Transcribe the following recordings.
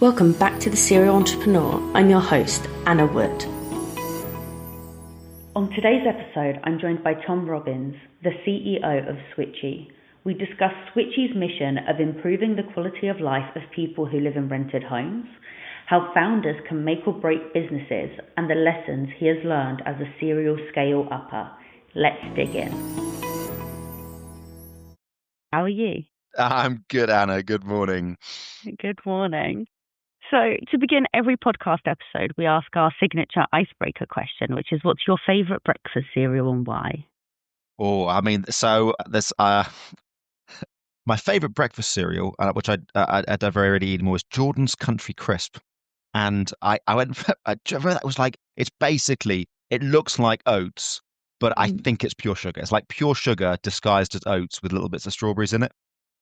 Welcome back to The Serial Entrepreneur. I'm your host, Anna Wood. On today's episode, I'm joined by Tom Robbins, the CEO of Switchee. We discuss Switchee's mission of improving the quality of life of people who live in rented homes, how founders can make or break businesses, and the lessons he has learned as a serial scale-upper. Let's dig in. How are you? I'm good, Anna. Good morning. Good morning. So to begin every podcast episode, we ask our signature icebreaker question, which is, what's your favorite breakfast cereal and why? Oh, I mean, so there's my favorite breakfast cereal, which I don't very ready anymore, is Jordan's Country Crisp. And I went for, that was like, it looks like oats, but I think it's pure sugar. It's like pure sugar disguised as oats with little bits of strawberries in it.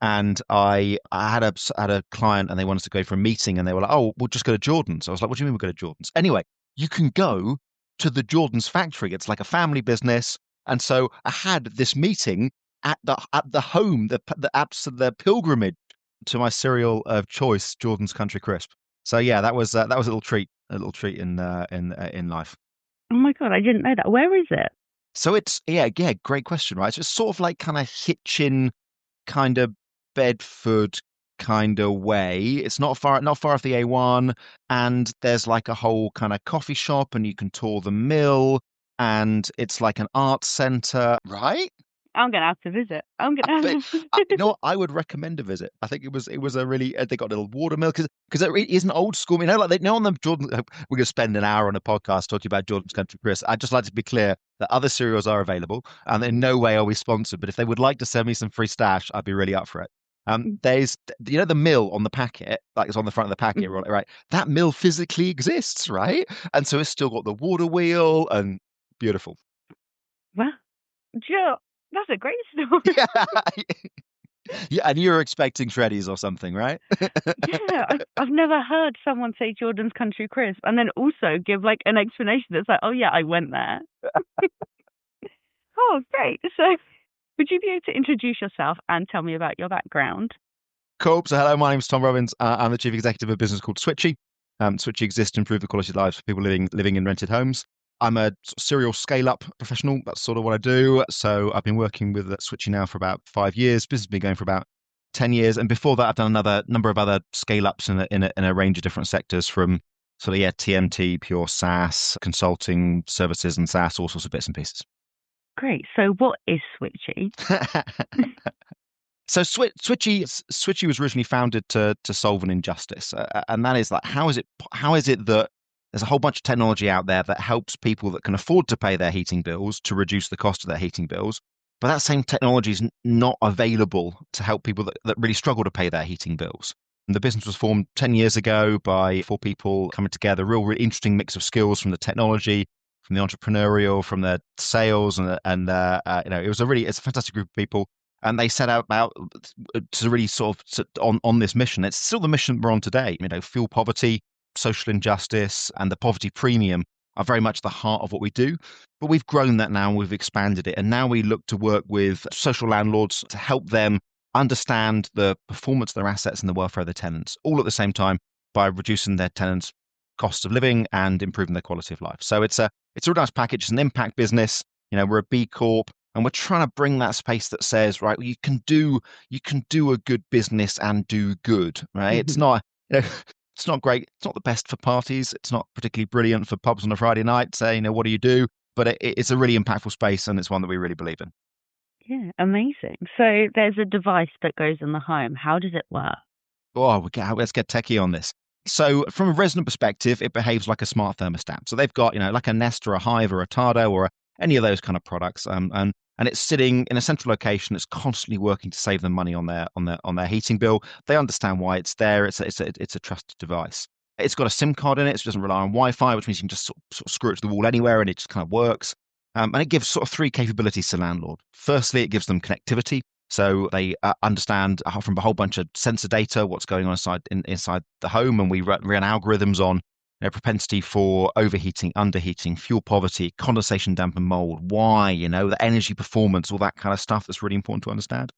And I had a client and they wanted to go for a meeting and they were like, oh, we'll just go to Jordan's. I was like, what do you mean we'll go to Jordan's? Anyway, you can go to the Jordan's factory. It's like a family business. And so I had this meeting at the home, the pilgrimage to my cereal of choice, Jordan's Country Crisp. So yeah, that was a little treat in life. Oh my God, I didn't know that. Where is it? So it's great question, right? So it's sort of like kind of Hitchin, kind of Bedford kind of way. It's not far off the A1, and there's like a whole kind of coffee shop, and you can tour the mill, and it's like an art center, right? I'm going to have to visit. You know what? I would recommend a visit. I think it was a really, they got a little water mill because it really is an old school. You know, like they know on the Jordan. We're going to spend an hour on a podcast talking about Jordan's Country Crisp. I'd just like to be clear that other cereals are available, and in no way are we sponsored. But if they would like to send me some free stash, I'd be really up for it. There's, the mill on the packet, like it's on the front of the packet, right? That mill physically exists, right? And so it's still got the water wheel and beautiful. Well, Joe, that's a great story. Yeah, and you were expecting Shreddies or something, right? Yeah, I've never heard someone say Jordan's Country Crisp and then also give like an explanation that's like, oh yeah, I went there. Oh, great. So would you be able to introduce yourself and tell me about your background? Cool. So hello, my name is Tom Robbins. I'm the chief executive of a business called Switchee. Switchee exists to improve the quality of lives for people living in rented homes. I'm a serial scale-up professional. That's sort of what I do. So I've been working with Switchee now for about 5 years. Business has been going for about 10 years. And before that, I've done another number of other scale-ups in a range of different sectors, from sort of, TMT, pure SaaS, consulting services and SaaS, all sorts of bits and pieces. Great. So what is Switchee? So Switchee was originally founded to solve an injustice, and that is like, how is it that there's a whole bunch of technology out there that helps people that can afford to pay their heating bills to reduce the cost of their heating bills, but that same technology is not available to help people that really struggle to pay their heating bills. And the business was formed 10 years ago by 4 people coming together, really interesting mix of skills from the technology, from the entrepreneurial, from the sales, and it's a fantastic group of people. And they set out about to really sort of on this mission. It's still the mission we're on today. Fuel poverty, social injustice, and the poverty premium are very much the heart of what we do. But we've grown that now, and we've expanded it. And now we look to work with social landlords to help them understand the performance of their assets and the welfare of their tenants, all at the same time, by reducing their tenants' costs of living and improving their quality of life. So it's a real nice package. It's an impact business. We're a B Corp. And we're trying to bring that space that says, right, you can do a good business and do good, right? It's not, it's not great. It's not the best for parties. It's not particularly brilliant for pubs on a Friday night. Say, what do you do? But it's a really impactful space, and it's one that we really believe in. Yeah, amazing. So there's a device that goes in the home. How does it work? Oh, let's get techie on this. So from a resident perspective, it behaves like a smart thermostat. So they've got, like a Nest or a Hive or a Tado or any of those kind of products. And it's sitting in a central location. It's constantly working to save them money on their heating bill. They understand why it's there. It's a trusted device. It's got a SIM card in it, so it doesn't rely on Wi-Fi, which means you can just sort of screw it to the wall anywhere, and it just kind of works. And it gives sort of 3 capabilities to landlord. Firstly, it gives them connectivity. So they understand from a whole bunch of sensor data what's going on inside the home, and we run algorithms on propensity for overheating, underheating, fuel poverty, condensation damp and mold, why, the energy performance, all that kind of stuff that's really important to understand.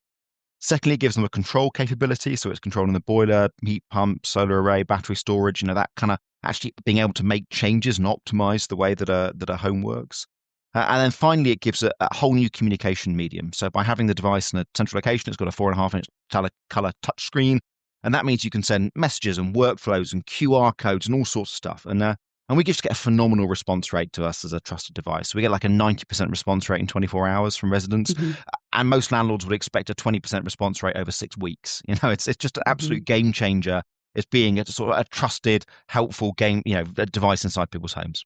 Secondly, it gives them a control capability. So it's controlling the boiler, heat pump, solar array, battery storage, that kind of actually being able to make changes and optimize the way that a home works. And then finally, it gives a whole new communication medium. So by having the device in a central location, it's got a 4.5-inch color touchscreen. And that means you can send messages and workflows and QR codes and all sorts of stuff. And we just get a phenomenal response rate to us as a trusted device. So we get like a 90% response rate in 24 hours from residents. Hmm. And most landlords would expect a 20% response rate over 6 weeks. It's just an Hmm. absolute game changer. It's being a sort of a trusted, helpful a device inside people's homes.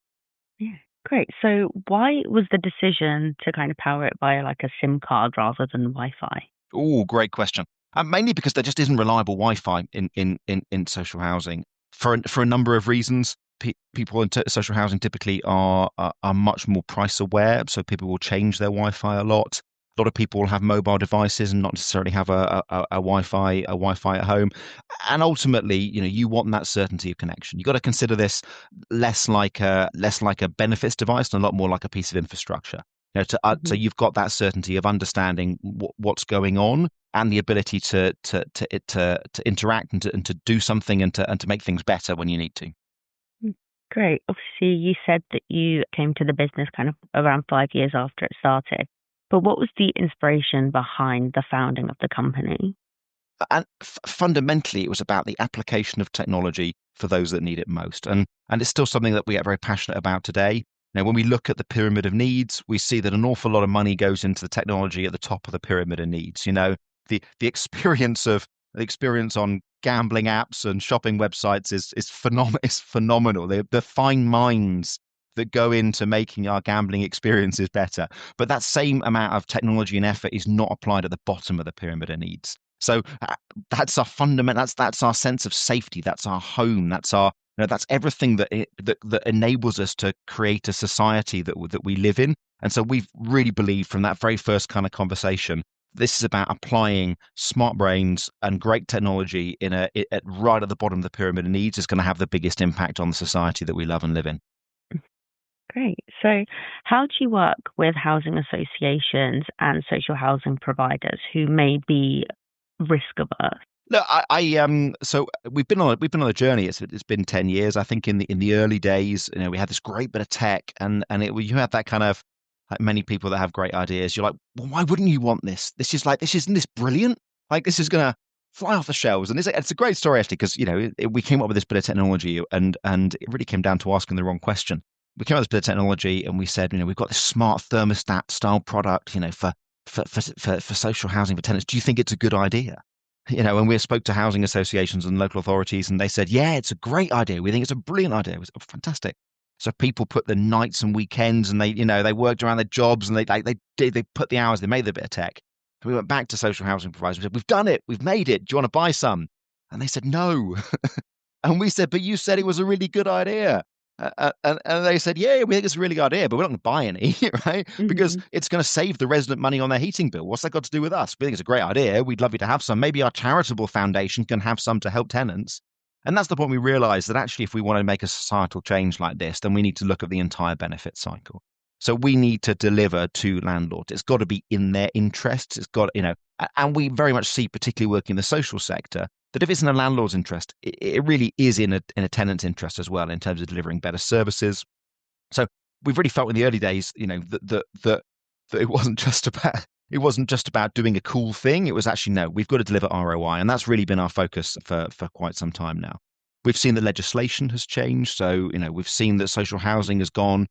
Yeah, great. So why was the decision to kind of power it via like a SIM card rather than Wi-Fi? Oh, great question. Mainly because there just isn't reliable Wi-Fi in social housing for a number of reasons. People in social housing typically are much more price aware, so people will change their Wi-Fi a lot. A lot of people will have mobile devices and not necessarily have a Wi-Fi at home. And ultimately, you want that certainty of connection. You've got to consider this less like a benefits device and a lot more like a piece of infrastructure. So Hmm. you've got that certainty of understanding what's going on and the ability to interact and to do something and to make things better when you need to. Great. Obviously, you said that you came to the business kind of around 5 years after it started. But what was the inspiration behind the founding of the company? And fundamentally, it was about the application of technology for those that need it most. And it's still something that we are very passionate about today. Now, when we look at the pyramid of needs, we see that an awful lot of money goes into the technology at the top of the pyramid of needs. The experience on gambling apps and shopping websites is phenomenal. The fine minds that go into making our gambling experiences better. But that same amount of technology and effort is not applied at the bottom of the pyramid of needs. So that's our fundamental. That's our sense of safety. That's our home. That's everything that enables us to create a society that we live in. And so we've really believed from that very first kind of conversation, this is about applying smart brains and great technology right at the bottom of the pyramid of needs is going to have the biggest impact on the society that we love and live in. Great. So, how do you work with housing associations and social housing providers who may be risk averse? No, so we've been on a journey. It's been 10 years. I think in the early days, we had this great bit of tech you had that kind of like many people that have great ideas. You're like, well, why wouldn't you want this? Isn't this brilliant? Like this is gonna fly off the shelves. And it's a great story actually, because we came up with this bit of technology and it really came down to asking the wrong question. We came up with this bit of technology and we said, we've got this smart thermostat style product, for social housing for tenants. Do you think it's a good idea? And we spoke to housing associations and local authorities, and they said, yeah, it's a great idea. We think it's a brilliant idea. It was fantastic. So people put the nights and weekends, and they worked around their jobs, and they put the hours. They made the bit of tech. So we went back to social housing providers. We said, we've done it. We've made it. Do you want to buy some? And they said no. And we said, but you said it was a really good idea. And they said, yeah, we think it's a really good idea, but we're not going to buy any, right? Because Hmm. it's going to save the resident money on their heating bill. What's that got to do with us? We think it's a great idea. We'd love you to have some. Maybe our charitable foundation can have some to help tenants. And that's the point we realized that actually, if we want to make a societal change like this, then we need to look at the entire benefit cycle. So we need to deliver to landlords. It's got to be in their interests. And we very much see, particularly working in the social sector, that if it's in a landlord's interest, it really is in a tenant's interest as well in terms of delivering better services. So we've really felt in the early days, that it wasn't just about doing a cool thing. It was actually, no, we've got to deliver ROI, and that's really been our focus for quite some time now. We've seen that legislation has changed, so we've seen that social housing has gone,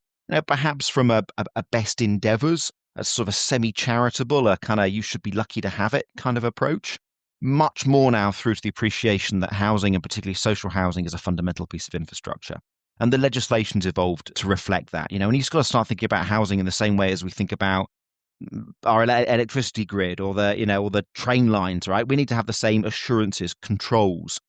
perhaps from a best endeavors, a sort of a semi-charitable, a kind of you should be lucky to have it kind of approach, much more now through to the appreciation that housing, and particularly social housing, is a fundamental piece of infrastructure. And the legislation's evolved to reflect that, and you've just got to start thinking about housing in the same way as we think about our electricity grid or the train lines, right? We need to have the same assurances, controls,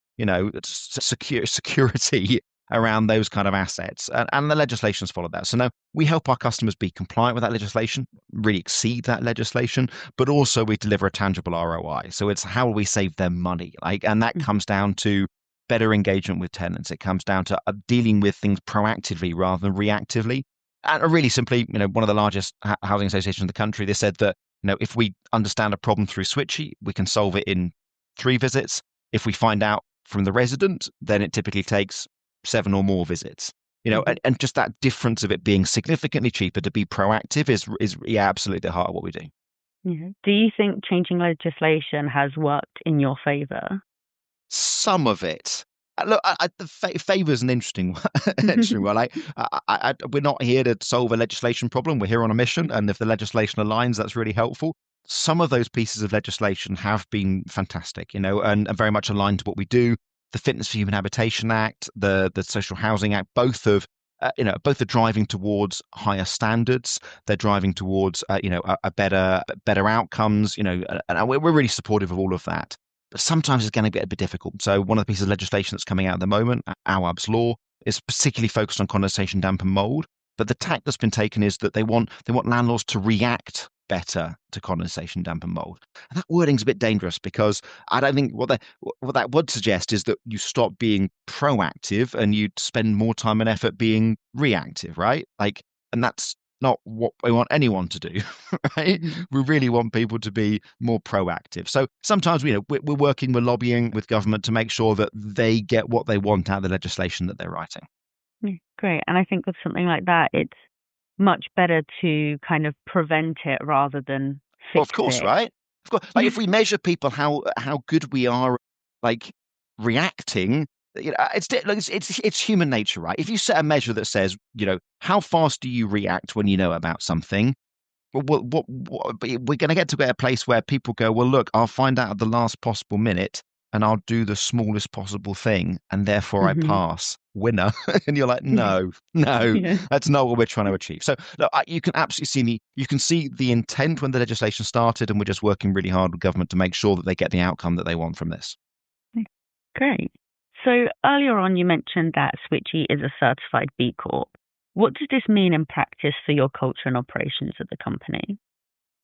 security around those kind of assets. And the legislation's followed that. So now we help our customers be compliant with that legislation, really exceed that legislation, but also we deliver a tangible ROI. So it's how we save them money. And that comes down to better engagement with tenants. It comes down to dealing with things proactively rather than reactively. And really simply, one of the largest housing associations in the country, they said that If we understand a problem through Switchee, we can solve it in 3 visits. If we find out from the resident, then it typically takes 7 or more visits. Mhm. And just that difference of it being significantly cheaper to be proactive is yeah, absolutely the heart of what we do. Yeah. Do you think changing legislation has worked in your favor? Some of it. Look, the favor is an interesting one. Interesting one. We're not here to solve a legislation problem. We're here on a mission, and if the legislation aligns, that's really helpful. Some of those pieces of legislation have been fantastic, and very much aligned to what we do. The Fitness for Human Habitation Act, the Social Housing Act, both are driving towards higher standards. They're driving towards, a better outcomes. And we're really supportive of all of that. But sometimes it's going to get a bit difficult. So one of the pieces of legislation that's coming out at the moment, Awab's law, is particularly focused on condensation, damp, and mold. But the tack that's been taken is that they want landlords to react better to condensation, damp, and mold. And that wording's a bit dangerous because I don't think what that would suggest is that you stop being proactive and you spend more time and effort being reactive, right? And that's not what we want anyone to do, right? Mhm. We really want people to be more proactive. So sometimes, we're working, we're lobbying with government to make sure that they get what they want out of the legislation that they're writing. Yeah, great. And I think with something like that, it's much better to kind of prevent it rather than Well, fix of course, it. right? Of course, like if we measure people how good we are, like reacting, it's human nature, right? If you set a measure that says, how fast do you react when you know about something? Well, we're going to get to a place where people go, well, look, I'll find out at the last possible minute and I'll do the smallest possible thing, and therefore I Hmm. pass. Winner. And you're like, no, no, Yeah. that's not what we're trying to achieve. So look, you can absolutely you can see the intent when the legislation started, and we're just working really hard with government to make sure that they get the outcome that they want from this. Great. So earlier on, you mentioned that Switchee is a certified B Corp. What does this mean in practice for your culture and operations of the company?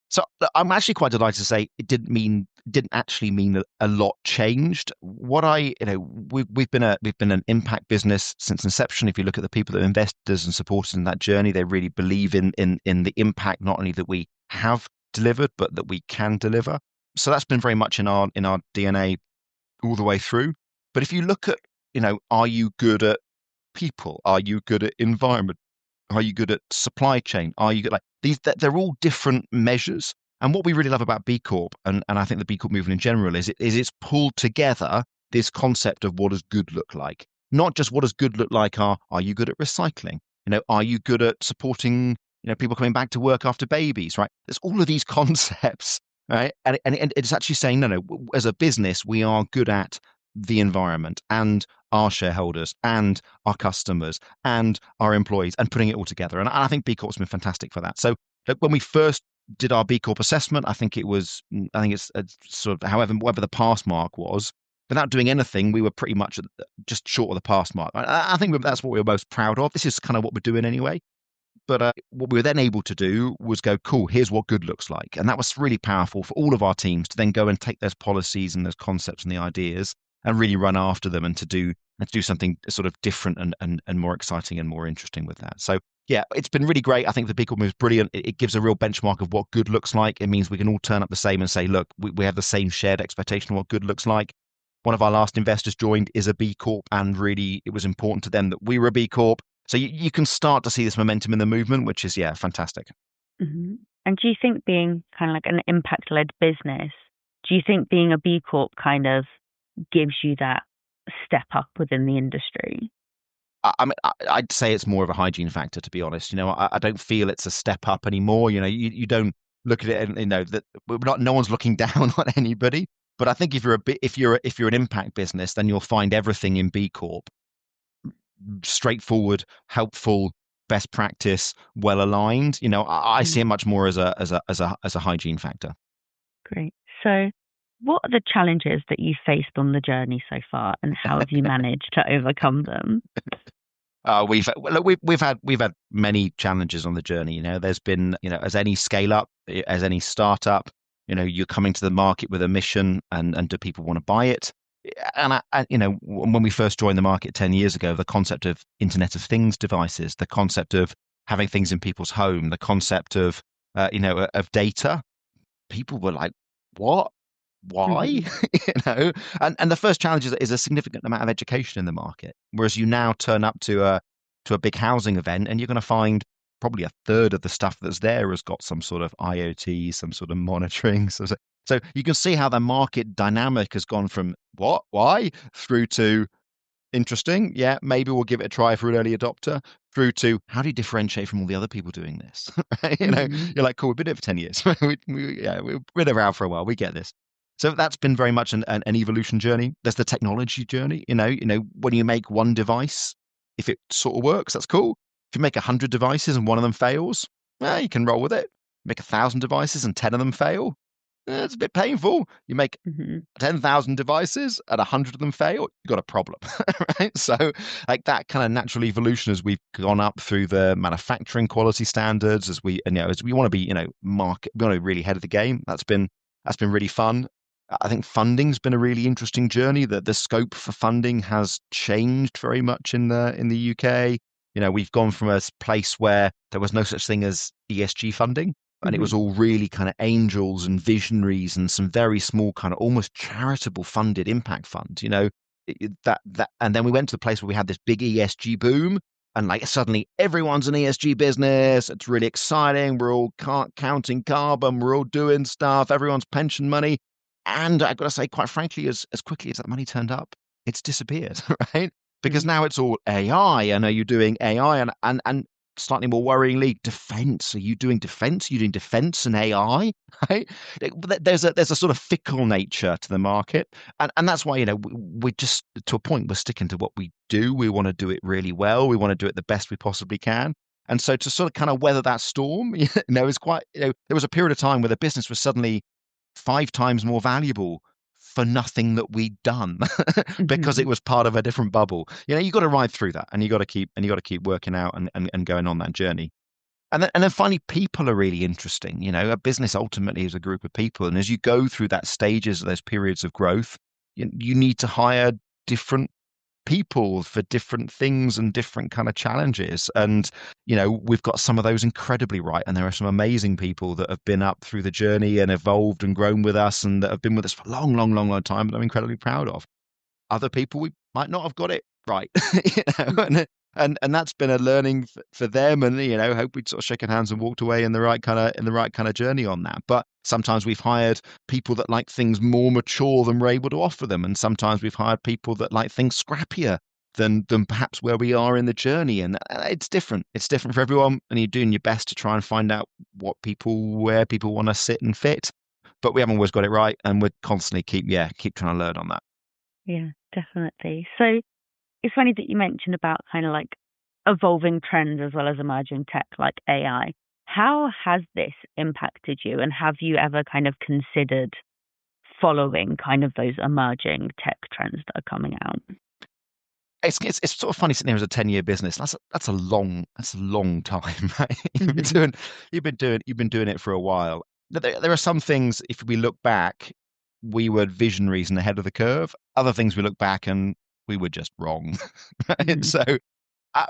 So I'm actually quite delighted to say it didn't actually mean a lot changed. What I, we've been an impact business since inception. If you look at the people that invested us and supported in that journey, they really believe in the impact not only that we have delivered, but that we can deliver. So that's been very much in our DNA all the way through. But if you look at, are you good at people? Are you good at environment? Are you good at supply chain? Are you good like these? They're all different measures. And what we really love about B Corp, and I think the B Corp movement in general, is it's pulled together this concept of what does good look like. Not just what does good look like are you good at recycling? Are you good at supporting, people coming back to work after babies, right? There's all of these concepts, right? And it's actually saying, no, as a business, we are good at the environment and our shareholders and our customers and our employees and putting it all together. And I think B Corp's been fantastic for that. So when we first did our B Corp assessment, I think it's sort of whatever the pass mark was. Without doing anything, we were pretty much just short of the pass mark. I think that's what we were most proud of. This is kind of what we're doing anyway. But what we were then able to do was go, cool, here's what good looks like. And that was really powerful for all of our teams to then go and take those policies and those concepts and the ideas and really run after them and to do something sort of different and more exciting and more interesting with that. So yeah, it's been really great. I think the Big Corp move is brilliant. It gives a real benchmark of what good looks like. It means we can all turn up the same and say, look, we have the same shared expectation of what good looks like. One of our last investors joined is a B Corp, and really it was important to them that we were a B Corp. So you can start to see this momentum in the movement, which is, yeah, fantastic. Hmm. And do you think being kind of like an impact-led business, do you think being a B Corp kind of gives you that step up within the industry? I mean, I'd say it's more of a hygiene factor, to be honest. I don't feel it's a step up anymore. You don't look at it and that we're not. No one's looking down on anybody. But I think if you're an impact business, then you'll find everything in B Corp straightforward, helpful, best practice, well aligned. I see it Mm. much more as a hygiene factor. Great. So, what are the challenges that you faced on the journey so far, and how have you managed to overcome them? We've had many challenges on the journey. There's been, as any scale up, as any startup, you're coming to the market with a mission, and do people want to buy it? And when we first joined the market 10 years ago, the concept of Internet of Things devices, the concept of having things in people's home, the concept of of data people were like, what? Why? Hmm. And the first challenge is a significant amount of education in the market. Whereas you now turn up to a big housing event and you're going to find probably a third of the stuff that's there has got some sort of IoT, some sort of monitoring. So you can see how the market dynamic has gone from what, why, through to interesting. Yeah, maybe we'll give it a try for an early adopter. Through to how do you differentiate from all the other people doing this? Right? Hmm. You're like, cool, we've been here for 10 years. We've been around for a while. We get this. So that's been very much an evolution journey. There's the technology journey. When you make one device, if it sort of works, that's cool. If you make 100 devices and one of them fails, you can roll with it. Make 1,000 devices and 10 of them fail. It's a bit painful. You make Hmm. 10,000 devices and 100 of them fail, you got a problem, right? So, like that kind of natural evolution as we've gone up through the manufacturing quality standards, as we want to be, we want to really ahead of the game. That's been really fun. I think funding's been a really interesting journey. That the scope for funding has changed very much in the UK. We've gone from a place where there was no such thing as ESG funding, and it was Hmm. all really kind of angels and visionaries and some very small kind of almost charitable funded impact fund, and then we went to the place where we had this big ESG boom, and like suddenly everyone's an ESG business. It's really exciting. We're all counting carbon. We're all doing stuff. Everyone's pension money. And I've got to say, quite frankly, as quickly as that money turned up, it's disappeared, right? Because now it's all AI. I know you're doing AI and slightly more worryingly, defense. Are you doing defense? Are you doing defense and AI? Right? There's a sort of fickle nature to the market, and that's why we just to a point we're sticking to what we do. We want to do it really well. We want to do it the best we possibly can. And so to sort of kind of weather that storm, is quite. There was a period of time where the business was suddenly 5 times more valuable for nothing that we'd done because Hmm. it was part of a different bubble. You got to ride through that, and you got to keep working out and going on that journey. And then finally, people are really interesting. A business ultimately is a group of people, and as you go through that stages, those periods of growth, you need to hire different people for different things and different kind of challenges. And we've got some of those incredibly right, and there are some amazing people that have been up through the journey and evolved and grown with us and that have been with us for a long, long, long, long time that I'm incredibly proud of. Other people we might not have got it right, and that's been a learning for them. And hope we'd sort of shaken hands and walked away in the right kind of journey on that. But sometimes we've hired people that like things more mature than we're able to offer them, and sometimes we've hired people that like things scrappier than perhaps where we are in the journey. And it's different. It's different for everyone, and you're doing your best to try and find out where people want to sit and fit. But we haven't always got it right, and we're constantly keep trying to learn on that. Yeah, definitely. So it's funny that you mentioned about kind of like evolving trends as well as emerging tech like AI. How has this impacted you, and have you ever kind of considered following kind of those emerging tech trends that are coming out? It's sort of funny sitting there as a 10-year business. That's a long time, right? Hmm. You've been doing it for a while. There are some things, if we look back, we were visionaries and ahead of the curve. Other things we look back and we were just wrong. Right? Hmm. So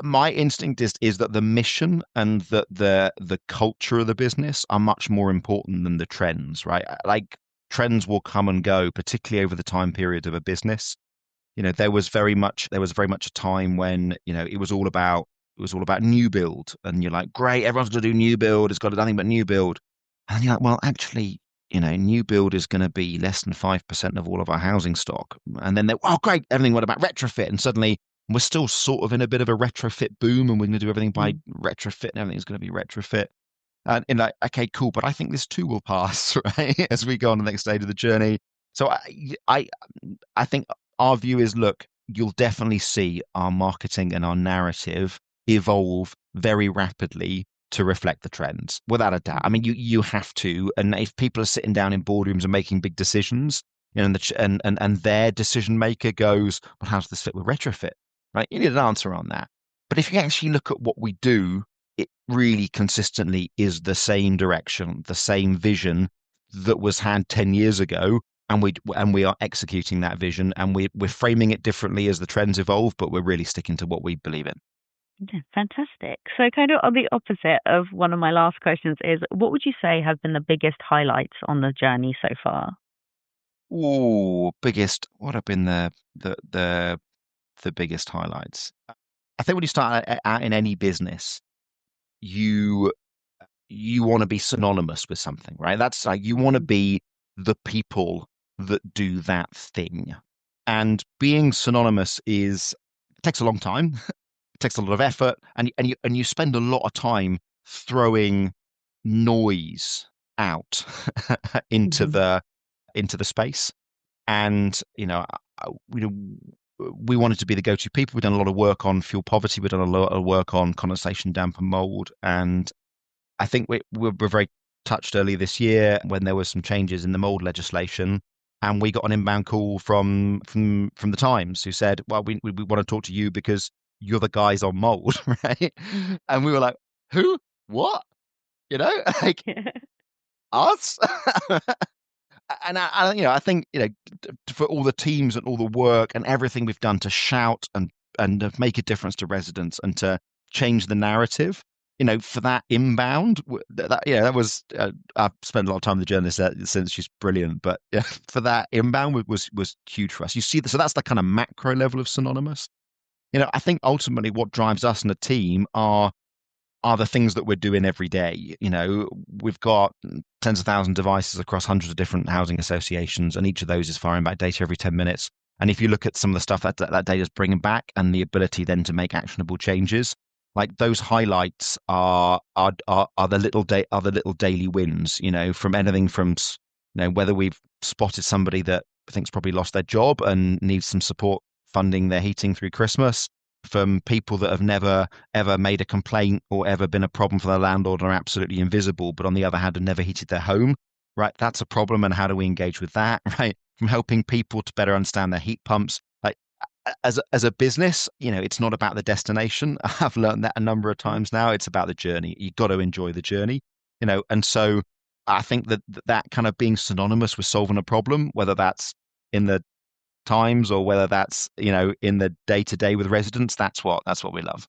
my instinct is that the mission and the culture of the business are much more important than the trends, right? Like trends will come and go, particularly over the time period of a business. There was very much a time when it was all about new build, and you're like, great, everyone's going to do new build. It's got nothing but new build, and you're like, well, actually, new build is going to be less than 5% of all of our housing stock. And then oh, great, everything what about retrofit? And suddenly we're still sort of in a bit of a retrofit boom, and we're going to do everything by retrofit, and everything's going to be retrofit. And like, okay, cool, but I think this too will pass, right? As we go on the next stage of the journey. So I think our view is, look, you'll definitely see our marketing and our narrative evolve very rapidly to reflect the trends, without a doubt. I mean, you have to, and if people are sitting down in boardrooms and making big decisions, and their decision maker goes, well, how does this fit with retrofit? Right? You need an answer on that. But if you actually look at what we do, it really consistently is the same direction, the same vision that was had 10 years ago, and we are executing that vision, and we're framing it differently as the trends evolve, but we're really sticking to what we believe in. Yeah, fantastic. So, kind of on the opposite of one of my last questions is, what would you say have been the biggest highlights on the journey so far? Ooh, biggest. What have been the biggest highlights? I think when you start out in any business, you you want to be synonymous with something, right? That's like you want to Mhm. be the people that do that thing. And being synonymous is it takes a long time, it takes a lot of effort, and you spend a lot of time throwing noise out into Mhm. the space. And you know, we wanted to be the go-to people. We've done a lot of work on fuel poverty. We've done a lot of work on condensation damp and mold. And I think we were very touched earlier this year when there was some changes in the mold legislation, and we got an inbound call from the Times who said, "Well, we want to talk to you because you're the guys on mold, right?" And we were like, "Who? What? You know, like Yeah. us?" And I think for all the teams and all the work and everything we've done to shout and to make a difference to residents and to change the narrative, for that inbound, that was I've spent a lot of time with the journalist since. She's brilliant, but yeah, for that inbound was huge for us. You see, so that's the kind of macro level of synonymous. I think ultimately what drives us and the team are the things that we're doing every day. We've got tens of thousands of devices across hundreds of different housing associations, and each of those is firing back data every 10 minutes. And if you look at some of the stuff that data is bringing back and the ability then to make actionable changes, like those highlights are the little daily wins. From anything from whether we've spotted somebody that thinks probably lost their job and needs some support funding their heating through Christmas, from people that have never ever made a complaint or ever been a problem for their landlord and are absolutely invisible, but on the other hand have never heated their home, right? That's a problem, and how do we engage with that, right? From helping people to better understand their heat pumps. Like as a business, it's not about the destination. I've learned that a number of times now. It's about the journey. You've got to enjoy the journey, and so I think that kind of being synonymous with solving a problem, whether that's in the times or whether that's in the day to day with residents, that's what we love.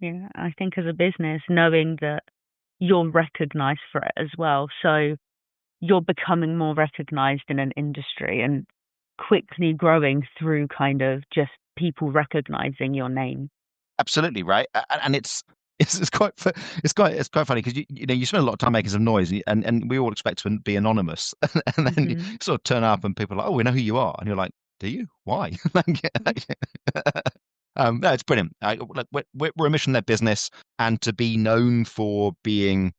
Yeah, I think as a business, knowing that you're recognized for it as well. So you're becoming more recognized in an industry and quickly growing through kind of just people recognizing your name. Absolutely right. And it's quite funny because you spend a lot of time making some noise, and we all expect to be anonymous, and then you Hmm. sort of turn up and people are like, oh, we know who you are, and you're like, do you? Why? No, it's brilliant. Look, we're a mission-led business, and to be known for being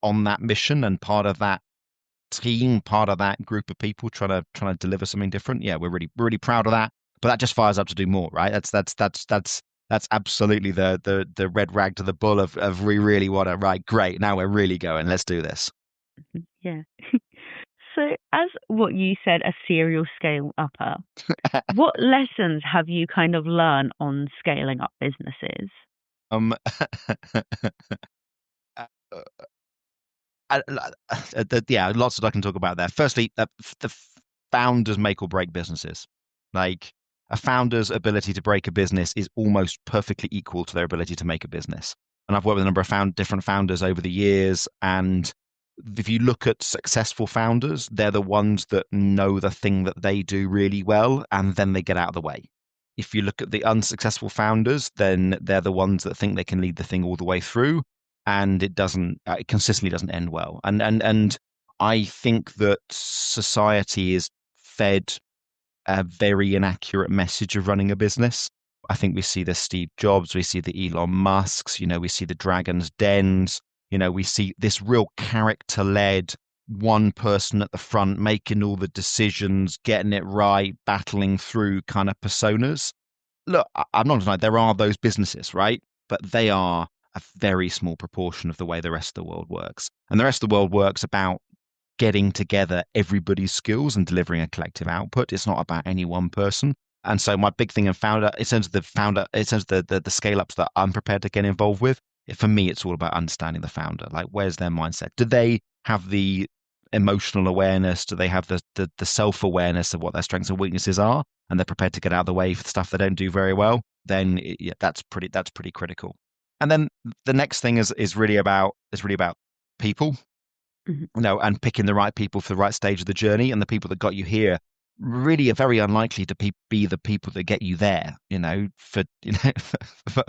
on that mission and part of that team, part of that group of people trying to deliver something different. Yeah, we're really proud of that. But that just fires up to do more, right? That's absolutely the red rag to the bull of we really want to. Right, great. Now we're really going. Let's do this. Yeah. So, as what you said, a serial scale upper, what lessons have you kind of learned on scaling up businesses? Um, yeah, lots that I can talk about there. Firstly, the founders make or break businesses. Like a founder's ability to break a business is almost perfectly equal to their ability to make a business. And I've worked with a number of different founders over the years, and if you look at successful founders, they're the ones that know the thing that they do really well, and then they get out of the way. If you look at the unsuccessful founders, then they're the ones that think they can lead the thing all the way through, and it consistently doesn't end well. And I think that society is fed a very inaccurate message of running a business. I think we see the Steve Jobs, we see the Elon Musks, we see the Dragon's Dens, we see this real character led one person at the front making all the decisions, getting it right, battling through kind of personas. Look, I'm not denying there are those businesses, right? But they are a very small proportion of the way the rest of the world works. And the rest of the world works about getting together everybody's skills and delivering a collective output. It's not about any one person. And so my big thing in terms of the scale ups that I'm prepared to get involved with, for me, it's all about understanding the founder. Like, where's their mindset? Do they have the emotional awareness? Do they have the self awareness of what their strengths and weaknesses are? And they're prepared to get out of the way for the stuff they don't do very well? then yeah, that's pretty critical. And then the next thing is really about people, Mhm. and picking the right people for the right stage of the journey. And the people that got you here really are very unlikely to be the people that get you there, for, for,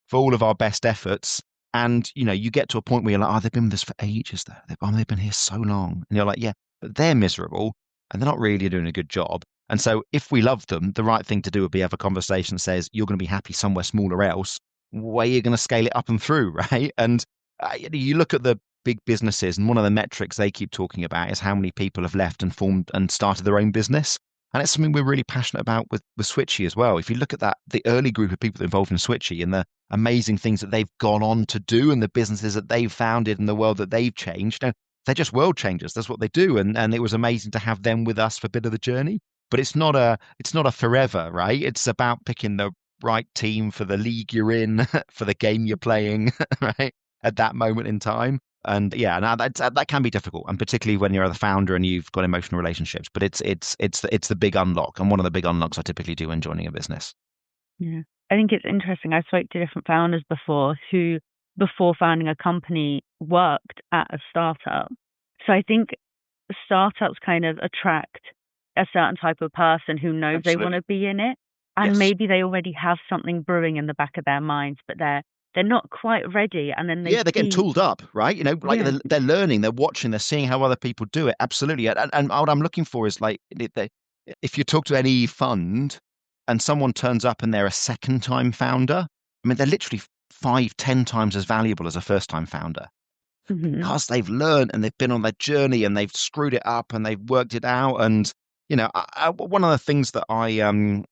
for all of our best efforts. And, you get to a point where you're like, oh, they've been with us for ages though. They've been here so long. And you're like, yeah, but they're miserable and they're not really doing a good job. And so if we love them, the right thing to do would be have a conversation that says, you're going to be happy somewhere smaller else, where you're going to scale it up and through, right? And you look at the big businesses, and one of the metrics they keep talking about is how many people have left and formed and started their own business. And it's something we're really passionate about with Switchee as well. If you look at that, the early group of people involved in Switchee and the amazing things that they've gone on to do and the businesses that they've founded and the world that they've changed, they're just world changers. That's what they do. And it was amazing to have them with us for a bit of the journey. But it's not a forever, right? It's about picking the right team for the league you're in, for the game you're playing, right? At that moment in time. And yeah, now that can be difficult, and particularly when you're the founder and you've got emotional relationships. But it's the big unlock, and one of the big unlocks I typically do when joining a business. Yeah. I think it's interesting. I spoke to different founders before who, before founding a company, worked at a startup. So I think startups kind of attract a certain type of person who knows they want Absolutely. to be in it. And Yes. maybe they already have something brewing in the back of their minds, but they're not quite ready. And then they Yeah, they're getting see, tooled up, right? Like yeah. they're learning, they're watching, they're seeing how other people do it. Absolutely. And what I'm looking for is like, if you talk to any fund and someone turns up and they're a second time founder, I mean, they're literally 5, 10 times as valuable as a first time founder Hmm. because they've learned and they've been on their journey and they've screwed it up and they've worked it out. And, one of the things that when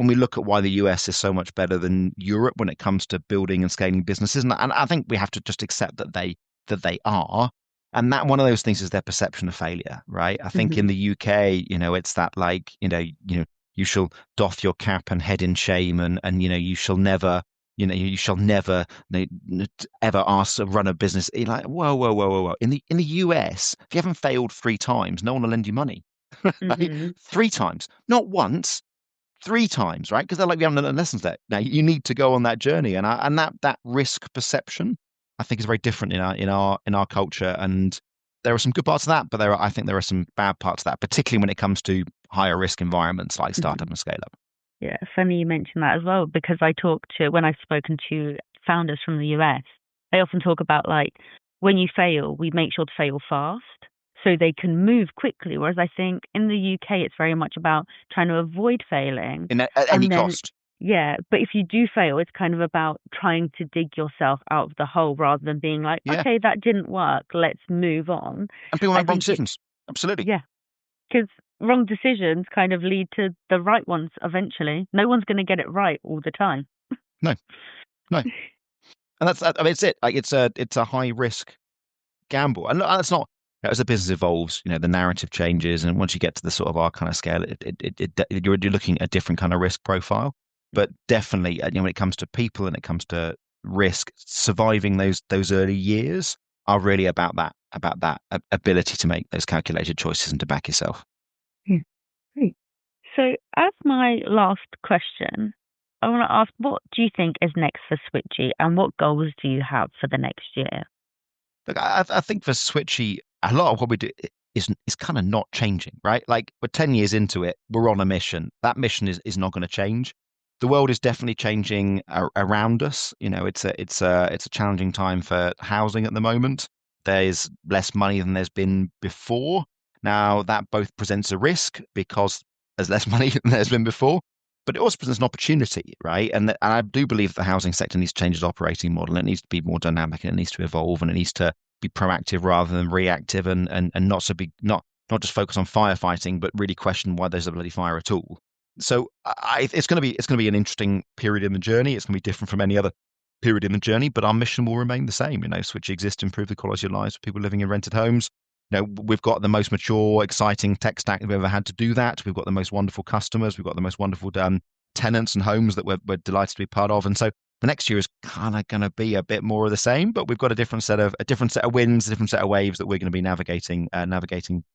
we look at why the US is so much better than Europe when it comes to building and scaling businesses, and I think we have to just accept that they are. And that one of those things is their perception of failure, right? I think in Hmm. the UK, it's that like, you shall doff your cap and head in shame, and you shall never ever ask to run a business. You're like, whoa, whoa, whoa, whoa, whoa. In the US, if you haven't failed 3 times, no one will lend you money, right? Hmm. 3 times, not once, 3 times, right? Because they're like, we haven't learned lessons there. Now you need to go on that journey, and that risk perception, I think, is very different in our culture. And there are some good parts of that, but I think there are some bad parts of that, particularly when it comes to higher risk environments like startup Hmm. and scale up. Yeah, funny you mentioned that as well, because when I've spoken to founders from the US, they often talk about like, when you fail, we make sure to fail fast so they can move quickly. Whereas I think in the UK, it's very much about trying to avoid failing. At any And then, cost. yeah, but if you do fail, it's kind of about trying to dig yourself out of the hole rather than being like, Yeah. okay, that didn't work, let's move on. And people I make wrong think decisions. Absolutely. yeah, because wrong decisions kind of lead to the right ones eventually. No one's going to get it right all the time. No, no. And I mean, it's it. Like it's a high risk gamble. And that's not, as the business evolves, the narrative changes. And once you get to the sort of our kind of scale, you're looking at a different kind of risk profile. But definitely, when it comes to people and it comes to risk, surviving those early years are really about that ability to make those calculated choices and to back yourself. Yeah, great. So, as my last question, I want to ask, what do you think is next for Switchy, and what goals do you have for the next year? Look, I think for Switchy, a lot of what we do is kind of not changing, right? Like we're 10 years into it, we're on a mission. That mission is not going to change. The world is definitely changing around us. It's a challenging time for housing at the moment. There's less money than there's been before. Now that both presents a risk because there's less money than there's been before, but it also presents an opportunity, right? And I do believe the housing sector needs to change its operating model. It needs to be more dynamic, and it needs to evolve, and it needs to be proactive rather than reactive, and not just focus on firefighting, but really question why there's a bloody fire at all. So it's going to be an interesting period in the journey. It's going to be different from any other period in the journey, but our mission will remain the same. Switch exists to improve the quality of lives for people living in rented homes. We've got the most mature, exciting tech stack we've ever had to do that. We've got the most wonderful customers. We've got the most wonderful tenants and homes that we're delighted to be part of. And so the next year is kind of going to be a bit more of the same, but we've got a different set of winds, a different set of waves that we're going to be navigating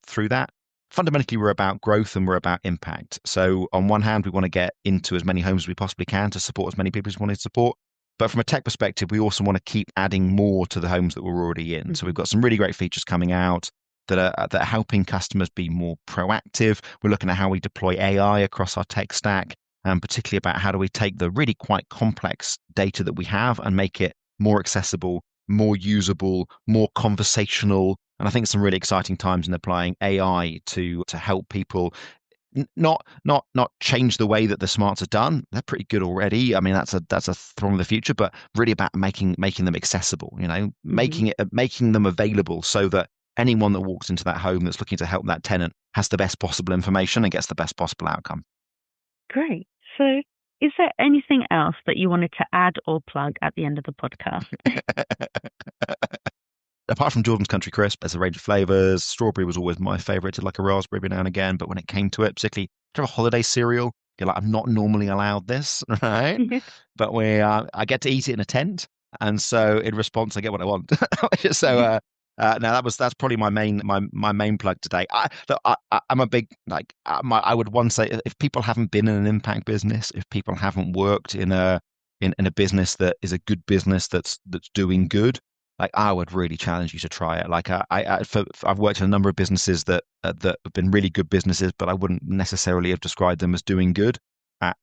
through that. fundamentally we're about growth and we're about impact. So on one hand, we want to get into as many homes as we possibly can to support as many people as we want to support. But from a tech perspective, we also want to keep adding more to the homes that we're already in. So we've got some really great features coming out that are helping customers be more proactive. We're looking at how we deploy AI across our tech stack, and particularly about how do we take the really quite complex data that we have and make it more accessible, more usable, more conversational. And I think some really exciting times in applying AI to help people not change the way that the smarts are done. They're pretty good already. I mean, that's a from the future, but really about making them accessible, making them available so that anyone that walks into that home that's looking to help that tenant has the best possible information and gets the best possible outcome. Great. So is there anything else that you wanted to add or plug at the end of the podcast? Apart from Jordan's Country Crisp, there's a range of flavors. Strawberry was always my favorite. I like a raspberry every now and again, but when it came to it, particularly to have a holiday cereal, you're like, I'm not normally allowed this, right? But I get to eat it in a tent, and so in response, I get what I want. So no, that's probably my main plug today. I'm a big I would once say if people haven't been in an impact business, if people haven't worked in a business that is a good business that's doing good, like I would really challenge you to try it. Like I've worked in a number of businesses that have been really good businesses, but I wouldn't necessarily have described them as doing good.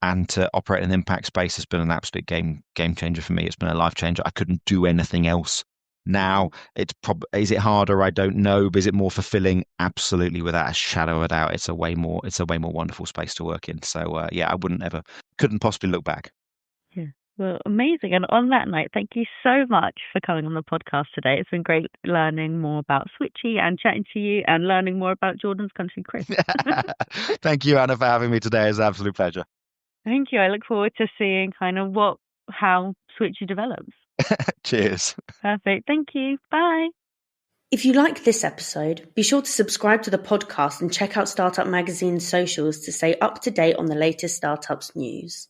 And to operate in an impact space has been an absolute game changer for me. It's been a life changer. I couldn't do anything else. Now is it harder? I don't know. But is it more fulfilling? Absolutely, without a shadow of a doubt. It's a way more wonderful space to work in. So I couldn't possibly look back. Yeah. Well, amazing. And on that note, thank you so much for coming on the podcast today. It's been great learning more about Switchee and chatting to you and learning more about Jordan's Country Crisp. Thank you, Anna, for having me today. It's an absolute pleasure. Thank you. I look forward to seeing kind of how Switchee develops. Cheers. Perfect. Thank you. Bye. If you like this episode, be sure to subscribe to the podcast and check out Startup Magazine's socials to stay up to date on the latest startups news.